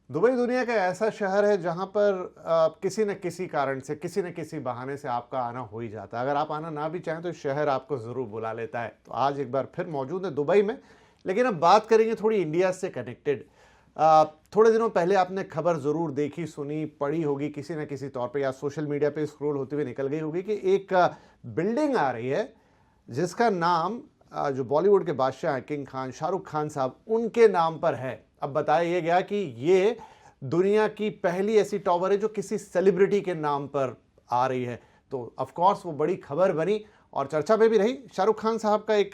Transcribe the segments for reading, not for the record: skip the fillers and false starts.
Dubai दुनिया का ऐसा शहर है जहां पर किसी न किसी कारण से, किसी न किसी बहाने से आपका आना हो ही जाता है। अगर आप आना ना भी चाहें तो शहर आपको ज़रूर बुला लेता है। तो आज एक बार फिर मौजूद है दुबई में, लेकिन अब बात करेंगे थोड़ी इंडिया से कनेक्टेड। थोड़े दिनों पहले आपने खबर ज़रूर देखी, सुनी, पढ़ी होगी किसी न किसी तौर पर, या सोशल मीडिया पर स्क्रॉल होते हुए निकल गई होगी कि एक बिल्डिंग आ रही है जिसका नाम जो बॉलीवुड के बादशाह हैं किंग खान, शाहरुख खान साहब, उनके नाम पर है। अब बताया यह गया कि ये दुनिया की पहली ऐसी टावर है जो किसी सेलिब्रिटी के नाम पर आ रही है। तो ऑफ कोर्स वो बड़ी खबर बनी और चर्चा में भी रही। शाहरुख खान साहब का एक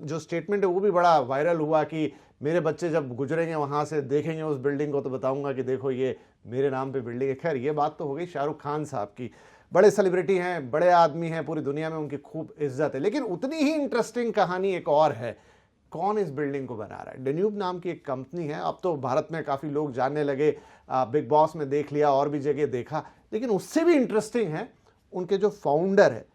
जो स्टेटमेंट है वो भी बड़ा वायरल हुआ कि मेरे बच्चे जब गुजरेंगे वहां से, देखेंगे उस बिल्डिंग को, तो बताऊंगा कि देखो ये मेरे नाम पे बिल्डिंग है। खैर, ये बात तो हो गई शाहरुख खान साहब की। बड़े सेलिब्रिटी हैं, बड़े आदमी हैं, पूरी दुनिया में उनकी खूब इज्जत है। लेकिन उतनी ही इंटरेस्टिंग कहानी एक और है। कौन इस बिल्डिंग को बना रहा है? डेन्यूब नाम की एक कंपनी है। अब तो भारत में काफ़ी लोग जानने लगे, बिग बॉस में देख लिया, और भी जगह देखा। लेकिन उससे भी इंटरेस्टिंग है उनके जो फाउंडर है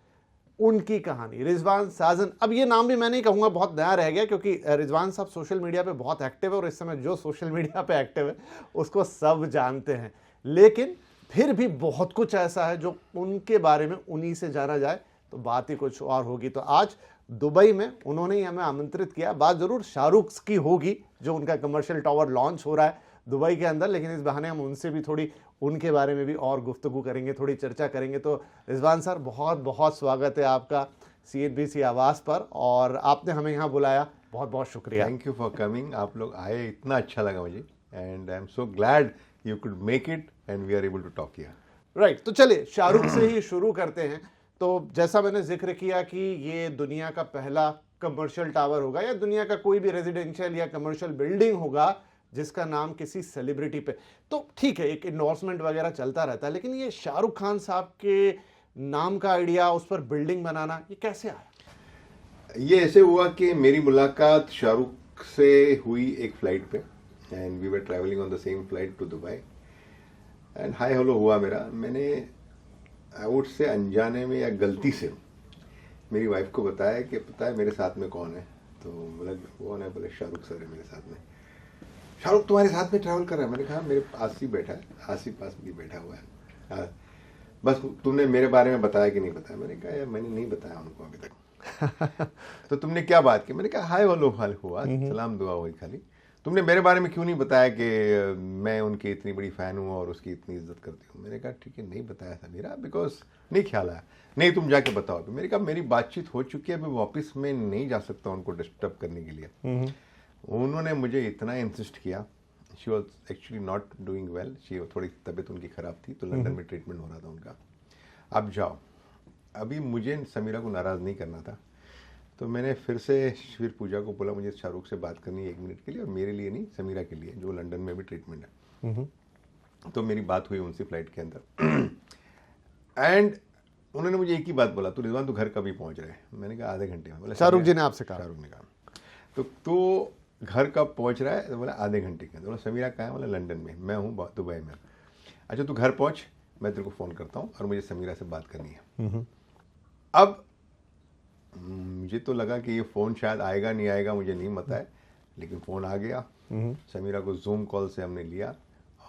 उनकी कहानी, रिजवान साजन। अब ये नाम भी मैं नहीं कहूँगा बहुत नया रह गया, क्योंकि रिजवान साहब सोशल मीडिया पे बहुत एक्टिव है और इस समय जो सोशल मीडिया पे एक्टिव है उसको सब जानते हैं। लेकिन फिर भी बहुत कुछ ऐसा है जो उनके बारे में उन्हीं से जाना जाए तो बात ही कुछ और होगी। तो आज दुबई में उन्होंने ही हमें आमंत्रित किया। बात जरूर शाहरुख की होगी, जो उनका कमर्शियल टावर लॉन्च हो रहा है दुबई के अंदर, लेकिन इस बहाने हम उनसे भी थोड़ी उनके बारे में भी और गुफ्तगू करेंगे, थोड़ी चर्चा करेंगे। तो रिजवान सर, बहुत बहुत स्वागत है आपका CNBC आवास पर, और आपने हमें यहाँ बुलाया, बहुत बहुत शुक्रिया। Thank you for coming. आप लोग आए, इतना अच्छा लगा मुझे, and I am so glad you could make it and we are able to talk here. Right, तो चलिए शाहरुख से ही शुरू करते हैं। तो जैसा मैंने जिक्र किया कि ये दुनिया का पहला कमर्शियल टावर होगा, या दुनिया का कोई भी रेजिडेंशियल या कमर्शियल बिल्डिंग होगा जिसका नाम किसी सेलिब्रिटी पे, तो ठीक है, एक एंडोर्समेंट वगैरह चलता रहता है। लेकिन ये शाहरुख खान साहब के नाम का आइडिया, उस पर बिल्डिंग बनाना, ये कैसे आया? ये ऐसे हुआ कि मेरी मुलाकात शाहरुख से हुई एक फ्लाइट पे, and we were travelling on the same flight to Dubai, and hi hello हुआ मेरा। मैंने आई वुड से अनजाने में या गलती से मेरी वाइफ को बताया कि पता है मेरे साथ में कौन है? तो बोला कौन है? बोले शाहरुख सर है मेरे साथ में। शाहरुख तुम्हारे साथ में ट्रैवल कर रहा है? मैंने कहा मेरे पास ही बैठा है, आसिफ पास भी बैठा हुआ है। बस तुमने मेरे बारे में बताया कि नहीं बताया? मैंने कहा यार मैंने नहीं बताया उनको अभी तक। तो तुमने क्या बात की? मैंने कहा हाय हेलो हाल हुआ, सलाम दुआ हुई खाली। तुमने मेरे बारे में क्यों नहीं बताया कि मैं उनकी इतनी बड़ी फ़ैन हूँ और उसकी इतनी इज्जत करती हूँ? मैंने कहा ठीक है, नहीं बताया था मेरा, बिकॉज नहीं ख्याल आया। नहीं तुम जाके बताओ। मैंने कहा मेरी बातचीत हो चुकी है, अभी वापस मैं नहीं जा सकता उनको डिस्टर्ब करने के लिए। उन्होंने मुझे इतना इंसिस्ट किया। She was actually not doing well, she थोड़ी तबीयत उनकी ख़राब थी, तो लंदन में ट्रीटमेंट हो रहा था उनका। अब जाओ। अभी मुझे समीरा को नाराज़ नहीं करना था, तो मैंने फिर पूजा को बोला मुझे शाहरुख से बात करनी है 1 मिनट के लिए, और मेरे लिए नहीं, समीरा के लिए, जो लंदन में भी ट्रीटमेंट है। तो मेरी बात हुई उनसे फ्लाइट के अंदर, एंड उन्होंने मुझे एक ही बात बोला, तो रिजवान तो घर कभी पहुंच रहे हैं? मैंने कहा आधे घंटे में। बोला शाहरुख जी ने आपसे कहा? शाहरुख ने कहा तो घर कब पहुंच रहा है? तो बोला आधे घंटे के अंदर। बोला समीरा कहाँ है? बोला लंदन में, मैं हूँ दुबई में। अच्छा तू घर पहुंच, मैं तेरे को फ़ोन करता हूँ और मुझे समीरा से बात करनी है। अब मुझे तो लगा कि ये फ़ोन शायद आएगा नहीं आएगा, मुझे नहीं पता है, लेकिन फ़ोन आ गया। समीरा को जूम कॉल से हमने लिया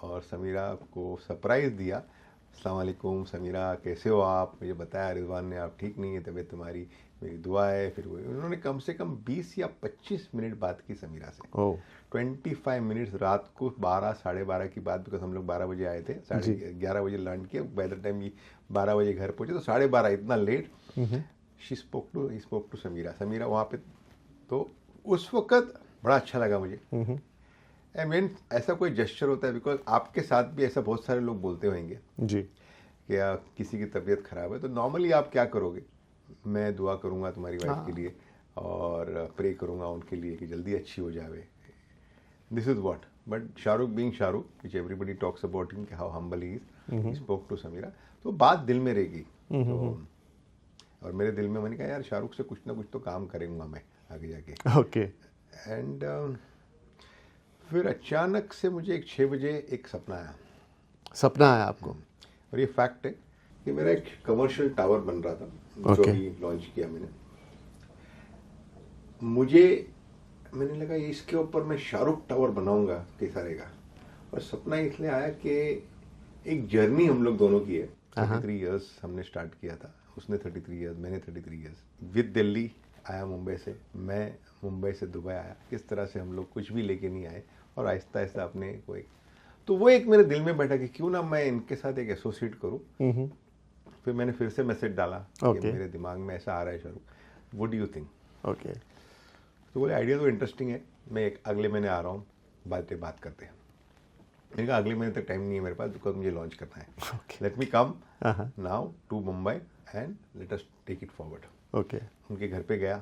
और समीरा को सरप्राइज़ दिया। अस्सलाम वालेकुम समीरा, कैसे हो आप? मुझे बताया रिजवान ने आप ठीक नहीं है, तबीयत तुम्हारी, मेरी दुआ है। फिर उन्होंने कम से कम 20 या 25 मिनट बात की समीरा से। 25 मिनट्स, रात को 12 साढ़े 12 की बात, बिकॉज हम लोग 12 बजे आए थे, 11:30 बजे लैंड किया। बाय द टाइम 12 बजे घर पहुँचे तो 12:30, इतना late. She spoke to Sameera वहाँ पे। तो उस वक्त बड़ा अच्छा लगा मुझे। आई मीन ऐसा कोई जेस्चर होता है, बिकॉज आपके साथ भी ऐसा बहुत सारे लोग बोलते होंगे जी कि किसी की तबीयत खराब है तो नॉर्मली आप क्या करोगे? मैं दुआ करूंगा तुम्हारी वाइफ के लिए और प्रे करूंगा उनके लिए कि जल्दी अच्छी हो जावे। This is what, but Shahrukh being Shahrukh, which everybody talks about him, how humble he is, he spoke to Sameera. तो बात दिल में रहेगी। तो और मेरे दिल में मैंने कहा यार शाहरुख से कुछ ना कुछ तो काम करूंगा मैं आगे जाके। ओके। एंड फिर अचानक से मुझे 6 बजे एक सपना आया। सपना आया आपको? और ये फैक्ट है कि मेरा एक कमर्शियल टावर बन रहा था, जो भी लॉन्च किया मैंने। मैंने लगा इसके ऊपर मैं शाहरुख टावर बनाऊंगा कैसा रहेगा। और सपना इसलिए आया कि एक जर्नी हम लोग दोनों की है। 33 इयर्स हमने स्टार्ट किया था, उसने 33 इयर्स, मैंने 33 इयर्स। विद दिल्ली आया मुंबई से, मैं मुंबई से दुबई आया। किस तरह से हम लोग कुछ भी लेके नहीं आए और आहिस्ता आहिस्ता अपने को एक, तो वो एक मेरे दिल में बैठा कि क्यों ना मैं इनके साथ एक एसोसिएट करूं। फिर मैंने फिर से मैसेज डाला कि मेरे दिमाग में ऐसा आ रहा है Shahrukh, what do you think. Okay, तो बोले आइडिया तो इंटरेस्टिंग है, मैं एक अगले महीने आ रहा हूँ, बात करते हैं। मैंने कहा अगले महीने तक टाइम नहीं है मेरे पास, बिकॉज मुझे लॉन्च करना है। Let me come now to Mumbai and let us take it forward. Okay, उनके घर पे गया,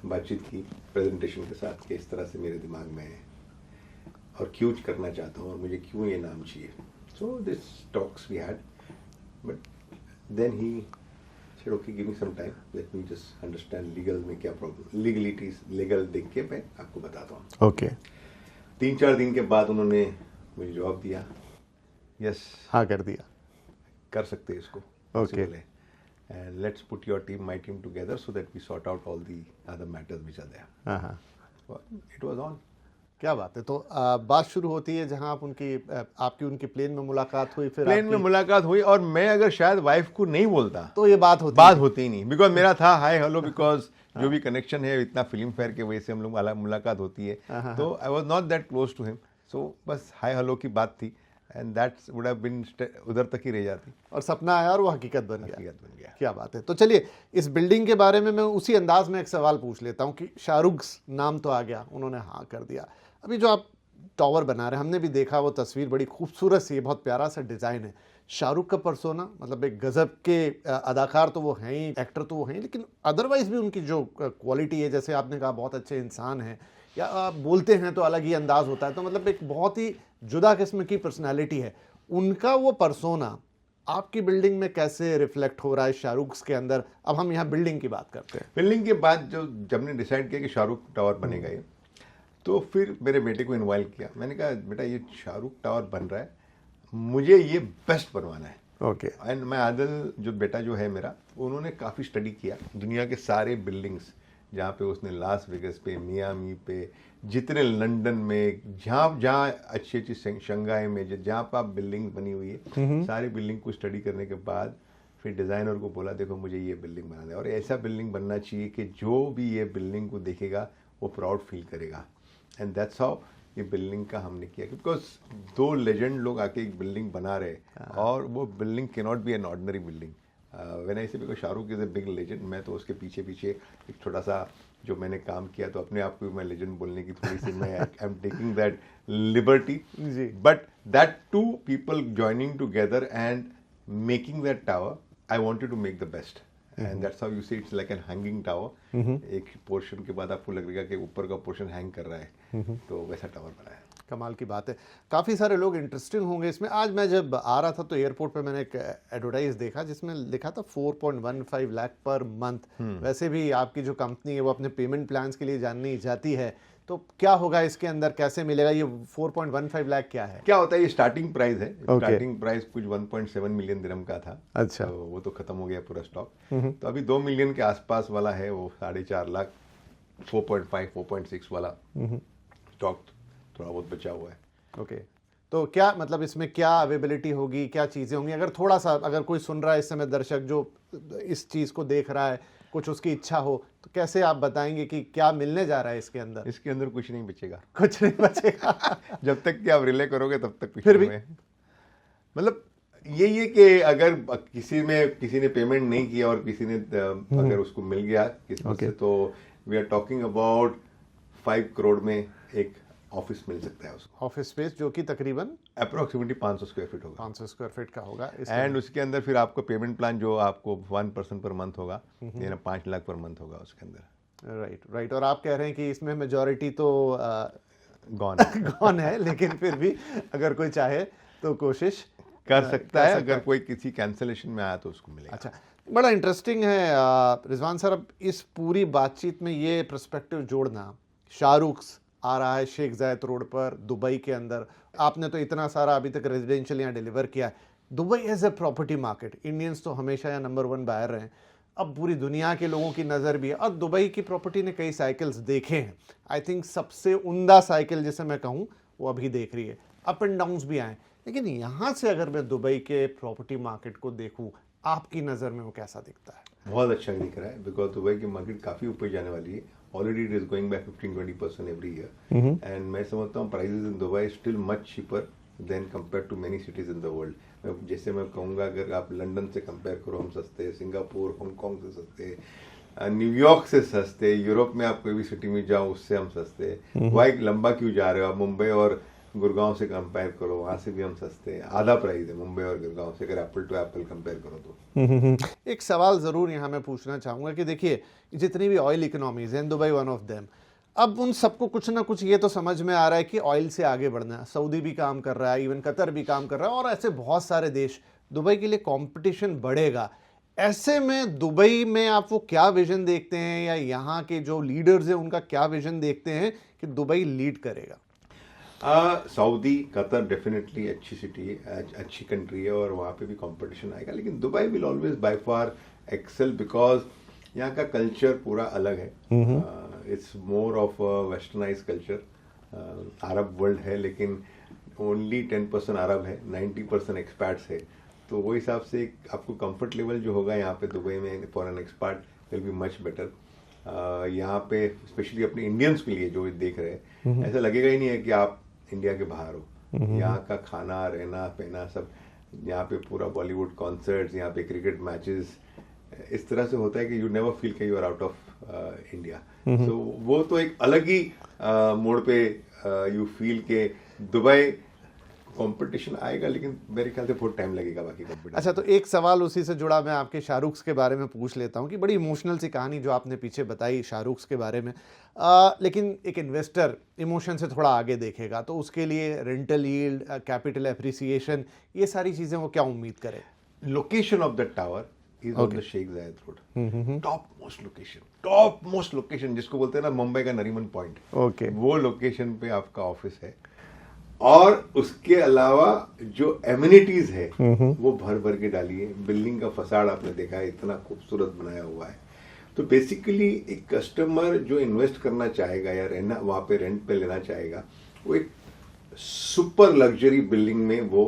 बातचीत की प्रेजेंटेशन के साथ कि इस तरह से मेरे दिमाग में है और क्यों करना चाहता हूँ और मुझे क्यों ये नाम चाहिए। So this talks we had, but then he said okay give me some time, let me just understand legal में क्या प्रॉब्लम, लीगलिटीज लीगल देख के मैं आपको बताता हूँ। ओके, 3-4 दिन के बाद उन्होंने मुझे जवाब दिया, यस हाँ कर दिया। कर सकते हैं इसको, Okay. And let's put your team my team together so that we sort out all the other matters which are there. हाँ, इट वाज ऑन। क्या बात है। तो बात शुरू होती है जहां आप उनकी आपकी उनकी प्लेन में मुलाकात हुई, फिर प्लेन में मुलाकात हुई और मैं अगर शायद वाइफ को नहीं बोलता तो ये बात होती ही नहीं, बिकॉज मेरा था हाय हेलो, बिकॉज जो भी कनेक्शन है इतना फिल्म फेयर के वजह से हम लोग मुलाकात होती है, तो I was not that close to him. So बस हाय हेलो की बात थी and that's would have been, उधर तक ही रह जाती और सपना आया और वो हकीकत बन गया। हकीकत बन गया। क्या बात है। तो चलिए इस बिल्डिंग के बारे में मैं उसी अंदाज में एक सवाल पूछ लेता हूँ कि शाहरुख नाम तो आ गया, उन्होंने हाँ कर दिया। अभी जो आप टावर बना रहे हैं, हमने भी देखा वो तस्वीर, बड़ी खूबसूरत सी, बहुत प्यारा सा डिज़ाइन है। शाहरुख का पर्सोना, मतलब एक गजब के अदाकार तो वो हैं ही, एक्टर तो वो हैं ही, लेकिन अदरवाइज भी उनकी जो क्वालिटी है, जैसे आपने कहा बहुत अच्छे इंसान हैं, या आप बोलते हैं तो अलग ही अंदाज होता है, तो मतलब एक बहुत ही जुदा किस्म की पर्सनैलिटी है। उनका वो पर्सोना आपकी बिल्डिंग में कैसे रिफ्लेक्ट हो रहा है शाहरुख के अंदर? अब हम यहाँ बिल्डिंग की बात करते हैं। बिल्डिंग के बाद जब हमने डिसाइड किया कि शाहरुख टावर बनेगा ये, तो फिर मेरे बेटे को इन्वाइट किया। मैंने कहा बेटा ये शाहरुख टावर बन रहा है, मुझे ये बेस्ट बनवाना है। ओके। एंड मैं आदिल जो बेटा जो है मेरा, उन्होंने काफ़ी स्टडी किया दुनिया के सारे बिल्डिंग्स, जहाँ पे उसने लास वेगस पे, मियामी पे, जितने लंदन में, जहाँ जहाँ अच्छी अच्छी शंघाई में जहाँ पर आप बिल्डिंग बनी हुई है, सारी बिल्डिंग को स्टडी करने के बाद फिर डिज़ाइनर को बोला देखो मुझे ये बिल्डिंग बनाना है और ऐसा बिल्डिंग बनना चाहिए कि जो भी ये बिल्डिंग को देखेगा वो प्राउड फील करेगा। एंड दैट्स हाउ ये बिल्डिंग का हमने किया, बिकॉज 2 लेजेंड लोग आके एक बिल्डिंग बना रहे और वो building can not be an ordinary building. When I say because Shahrukh is a big legend, मैं तो उसके पीछे पीछे एक छोटा सा जो मैंने काम किया, तो अपने आप को मैं लेजेंड बोलने की थोड़ी सी मैं I am taking that liberty, but that 2 people joining together and making that tower, I wanted to make the best. And that's how you see it's like a hanging tower. एक portion के बाद आपको लगेगा कि ऊपर का portion hang कर रहा है, तो वैसा टावर बनाया। कमाल की बात है। काफ़ी सारे लोग इंटरेस्टिंग होंगे इसमें। आज मैं जब आ रहा था तो एयरपोर्ट पे मैंने एक एडवर्टाइज देखा जिसमें लिखा था 4.15 लाख पर मंथ। वैसे भी आपकी जो कंपनी है वो अपने पेमेंट प्लान्स के लिए जाननी जाती है, तो क्या होगा इसके अंदर, कैसे मिलेगा ये 4.15 लाख? क्या है, क्या होता है? ये स्टार्टिंग प्राइस है। स्टार्टिंग प्राइस कुछ 1.7 मिलियन दिरहम का था। अच्छा। तो वो तो खत्म हो गया पूरा स्टॉक। तो अभी 2 मिलियन के आसपास वाला है वो 4.5 लाख, 4.5 4.6 वाला स्टॉक थोड़ा बहुत बचा हुआ है। ओके। तो क्या मतलब इसमें क्या अवेलेबिलिटी होगी, क्या चीज़ें होंगी? अगर थोड़ा सा, अगर कोई सुन रहा है इस समय दर्शक जो इस चीज़ को देख रहा है, कुछ उसकी इच्छा हो, तो कैसे आप बताएंगे कि क्या मिलने जा रहा है इसके अंदर? इसके अंदर कुछ नहीं बचेगा, कुछ नहीं बचेगा। जब तक कि आप रिले करोगे तब तक कुछ फिर भी मतलब यही है कि अगर किसी ने पेमेंट नहीं किया और किसी ने अगर उसको मिल गया किस्मत से, तो we are talking about 5 crore में एक ऑफिस मिल सकता है उसको। ऑफिस स्पेस जो कि तकरीबन अप्रोक्सीमेटली 500 स्क्वायर फीट होगा। 500 स्क्वायर फीट का होगा। एंड उसके अंदर फिर आपको पेमेंट प्लान जो आपको 1% पर मंथ होगा, यानी 5 लाख पर मंथ होगा उसके अंदर। राइट। और आप कह रहे हैं कि इसमें मेजॉरिटी तो गॉन है, लेकिन फिर भी अगर कोई चाहे तो कोशिश कर सकता है। अगर कोई किसी कैंसलेशन में आया तो उसको मिलेगा। अच्छा, बड़ा इंटरेस्टिंग है रिजवान सर। अब इस पूरी बातचीत में ये पर्सपेक्टिव जोड़ना, शाहरुख आ रहा है शेख जायद रोड पर दुबई के अंदर, आपने तो इतना सारा अभी तक रेजिडेंशियल यहाँ डिलीवर किया है। Dubai as a property market, Indians तो हमेशा यहाँ नंबर 1 बायर रहे हैं, अब पूरी दुनिया के लोगों की नज़र भी है। और दुबई की प्रॉपर्टी ने कई साइकिल्स देखे हैं, आई थिंक सबसे उम्दा साइकिल जिसे मैं कहूँ वो अभी देख रही है। अप एंड डाउन्स भी आए, लेकिन यहाँ से अगर मैं दुबई के प्रॉपर्टी मार्केट को देखूं, आपकी नज़र में वो कैसा दिखता है? बहुत अच्छा दिख रहा है, बिकॉज दुबई की मार्केट काफ़ी ऊपर जाने वाली है. Already it is going by 15-20% every year, and मैं समझता हूँ prices in Dubai still much cheaper than compare to many cities in the world. जैसे मैं कहूँगा, अगर आप लंदन से कंपेयर करो, हम सस्ते हैं. सिंगापुर, हांगकॉन्ग से सस्ते हैं, न्यूयॉर्क से सस्ते. यूरोप में आप कोई भी सिटी में जाओ, उससे हम सस्ते हैं. वहाँ लंबा क्यों जा रहे हो आप? मुंबई और गुड़गांव से कंपेयर करो, वहाँ से भी हम सस्ते हैं. आधा प्राइस है मुंबई और गुड़गांव से, अगर एप्पल टू एप्पल कंपेयर करो तो. एक सवाल ज़रूर यहाँ मैं पूछना चाहूँगा कि देखिए, जितनी भी ऑयल इकोनॉमीज हैं, दुबई वन ऑफ देम, अब उन सबको कुछ ना कुछ ये तो समझ में आ रहा है कि ऑयल से आगे बढ़ना है. सऊदी भी काम कर रहा है, इवन कतर भी काम कर रहा है, और ऐसे बहुत सारे देश. दुबई के लिए कंपटीशन बढ़ेगा. ऐसे में दुबई में आप वो क्या विजन देखते हैं, या यहाँ के जो लीडर्स हैं उनका क्या विजन देखते हैं कि दुबई लीड करेगा? सऊदी, कतर डेफिनेटली अच्छी सिटी है, अच्छी कंट्री है, और वहाँ पे भी कंपटीशन आएगा. लेकिन Dubai will always by far excel, because यहाँ का कल्चर पूरा अलग है. It's more of westernise culture. Arab world है, लेकिन ओनली 10% अरब है, 90% एक्सपैट्स है. तो वो हिसाब से आपको कंफर्ट लेवल जो होगा यहाँ पे दुबई में for an expert will be much better. यहाँ पे स्पेशली अपने इंडियंस के लिए जो देख रहे हैं, ऐसा लगेगा ही नहीं है कि आप इंडिया के बाहर हो. यहाँ का खाना, रहना, पहना सब, यहाँ पे पूरा बॉलीवुड कॉन्सर्ट्स, यहाँ पे क्रिकेट मैचेस इस तरह से होता है कि यू नेवर फील कि you are out of India. So वो तो एक अलग ही मोड पे यू फील के दुबई कंपटीशन आएगा, लेकिन मेरे ख्याल से बहुत टाइम लगेगा बाकी कंपटीशन. अच्छा, तो एक सवाल उसी से जुड़ा मैं आपके शाहरुख के बारे में पूछ लेता हूँ कि बड़ी इमोशनल सी कहानी जो आपने पीछे बताई शाहरुख के बारे में, लेकिन एक इन्वेस्टर इमोशन से थोड़ा आगे देखेगा, तो उसके लिए रेंटल यील्ड, कैपिटल एप्रिसिएशन, ये सारी चीज़ें वो क्या उम्मीद करे? Location of the tower is on the Sheikh Zayed Road. Top most location जिसको बोलते हैं ना मुंबई का नरीमन पॉइंट. ओके, वो लोकेशन पे आपका ऑफिस है, और उसके अलावा जो एमिनिटीज है वो भर भर के डाली है. बिल्डिंग का फसाड आपने देखा है, इतना खूबसूरत बनाया हुआ है. तो बेसिकली एक कस्टमर जो इन्वेस्ट करना चाहेगा या रहना वहां पे रेंट पे लेना चाहेगा, वो एक सुपर लग्जरी बिल्डिंग में वो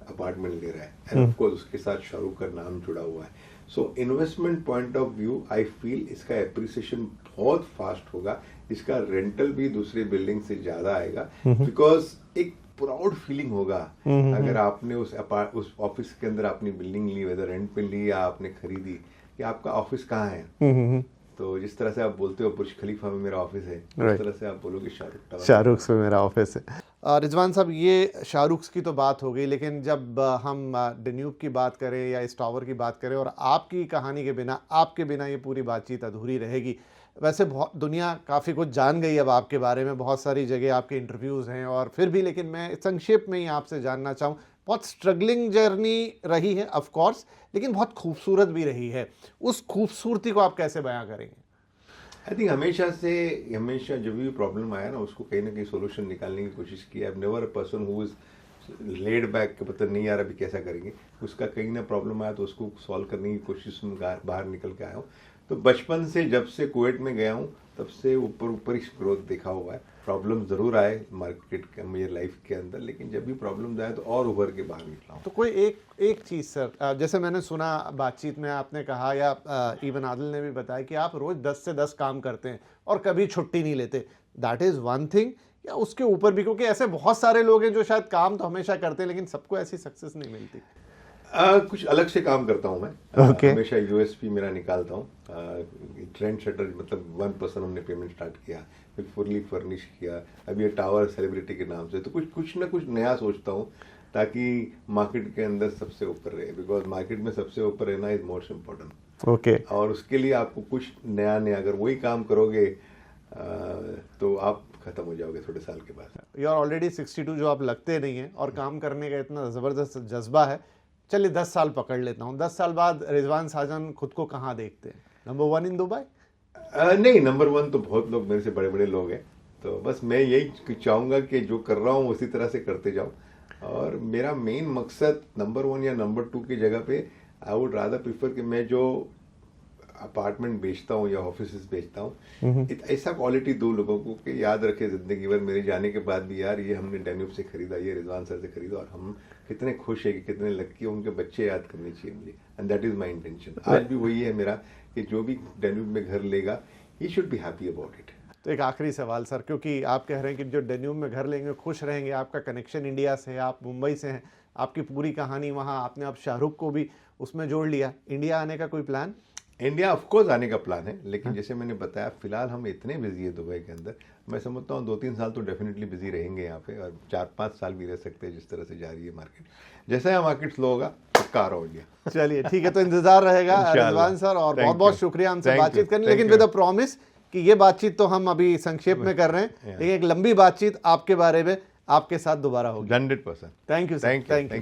अपार्टमेंट ले रहा है. एंड ऑफ कोर्स उसके साथ शाहरुख का नाम जुड़ा हुआ है. So investment point of view I feel इसका एप्रिसिएशन बहुत फास्ट होगा. इसका रेंटल भी दूसरी बिल्डिंग से ज्यादा आएगा, बिकॉज एक प्राउड फीलिंग होगा अगर आपने उस ऑफिस के अंदर अपनी बिल्डिंग ली, वेदर रेंट पे ली या आपने खरीदी, कि आपका ऑफिस कहाँ है. तो जिस तरह से आप बोलते हो बुर्ज खलीफा में मेरा ऑफिस है, उस तरह से आप बोलोगे शाहरुख में मेरा ऑफिस है. रिजवान साहब, ये शाहरुख की तो बात हो गई, लेकिन जब हम डेन्यूब की बात करें या इस टावर की बात करें, और आपकी कहानी के बिना, आपके बिना ये पूरी बातचीत अधूरी रहेगी. वैसे बहुत दुनिया काफ़ी कुछ जान गई अब आपके बारे में, बहुत सारी जगह आपके इंटरव्यूज़ हैं, और फिर भी लेकिन मैं संक्षेप में ही आपसे जानना चाहूँ, बहुत स्ट्रगलिंग जर्नी रही है ऑफ कोर्स, लेकिन बहुत खूबसूरत भी रही है. उस खूबसूरती को आप कैसे बयां करेंगे? आई थिंक हमेशा जब भी प्रॉब्लम आया ना, उसको कहीं ना कहीं सोल्यूशन निकालने की कोशिश की. I have never a person who is laid back के पता नहीं यार अभी कैसा करेंगे. उसका कहीं ना प्रॉब्लम आया तो उसको सॉल्व करने की कोशिश में बाहर निकल के आया हूँ. तो बचपन से जब से कुवैत में गया हूँ तब से ऊपर ही ग्रोथ देखा हुआ है. प्रॉब्लम जरूर आए मार्केट के मेरी लाइफ के अंदर, लेकिन जब भी प्रॉब्लम आए तो और उभर के बाहर निकला हूँ. तो कोई एक चीज़ सर, जैसे मैंने सुना बातचीत में आपने कहा, या इवन आदिल ने भी बताया कि आप रोज 10 से 10 काम करते हैं और कभी छुट्टी नहीं लेते. दैट इज़ वन थिंग, या उसके ऊपर भी? क्योंकि ऐसे बहुत सारे लोग हैं जो शायद काम तो हमेशा करते हैं, लेकिन सबको ऐसी सक्सेस नहीं मिलती. कुछ अलग से काम करता हूँ मैं. हमेशा यूएसपी मेरा निकालता हूँ. ट्रेंड शटर मतलब 1% हमने पेमेंट स्टार्ट किया, फिर फुल्ली फर्निश किया, अभी ये टावर सेलिब्रिटी के नाम से. तो कुछ ना कुछ नया सोचता हूँ ताकि मार्केट के अंदर सबसे ऊपर रहे, बिकॉज मार्केट में सबसे ऊपर रहना इज मोस्ट इम्पोर्टेंट. ओके, और उसके लिए आपको कुछ नया अगर वही काम करोगे तो आप खत्म हो जाओगे थोड़े साल के बाद. यू आर ऑलरेडी 62, जो आप लगते नहीं है, और काम करने का इतना ज़बरदस्त जज्बा है. चलिए 10 साल पकड़ लेता हूँ. 10 साल बाद रिजवान साजन खुद को कहाँ देखते हैं? Number 1 in Dubai? नहीं, नंबर 1 तो बहुत लोग मेरे से बड़े बड़े लोग हैं. तो बस मैं यही चाहूँगा कि जो कर रहा हूँ उसी तरह से करते जाऊँ. और मेरा मेन मकसद नंबर 1 या नंबर 2 की जगह पे आई वुड रादर प्रीफर कि मैं जो अपार्टमेंट बेचता हूँ या ऑफिस बेचता हूँ, ऐसा क्वालिटी दो लोगों को कि याद रखे जिंदगी भर मेरे जाने के बाद भी, यार ये हमने डैन्यूब से खरीदा, ये रिजवान सर से खरीदा, और हम कितने खुश है कि कितने लकी, उनके बच्चे याद करने चाहिए मुझे, and that is my intention. आज भी वही है मेरा कि जो भी डैन्यूब में घर लेगा, he should be happy about it. तो एक आखिरी सवाल सर, क्योंकि आप कह रहे हैं कि जो डैन्यूब में घर लेंगे खुश रहेंगे, आपका कनेक्शन इंडिया से है, आप मुंबई से हैं, आपकी पूरी कहानी वहाँ, आपने अब शाहरुख को भी उसमें जोड़ लिया, इंडिया आने का कोई प्लान? इंडिया ऑफ कोर्स आने का प्लान है, लेकिन जैसे मैंने बताया फिलहाल हम इतने बिजी है दुबई के अंदर, मैं समझता हूँ 2-3 साल तो डेफिनेटली बिजी रहेंगे यहाँ पे, और 4-5 साल भी रह सकते हैं जिस तरह से जा रही है मार्केट। जैसा है मार्केट स्लो होगा, पक्का आ रहा हूँ इंडिया। चलिए ठीक है, तो इंतजार रहेगा रिजवान सर, और बहुत बहुत शुक्रिया हमसे बातचीत करने, लेकिन विद अ प्रॉमिस कि ये बातचीत तो हम अभी संक्षेप में कर रहे हैं, लेकिन एक लंबी बातचीत आपके बारे में आपके साथ दोबारा होगी। 100%। Thank you sir, thank you.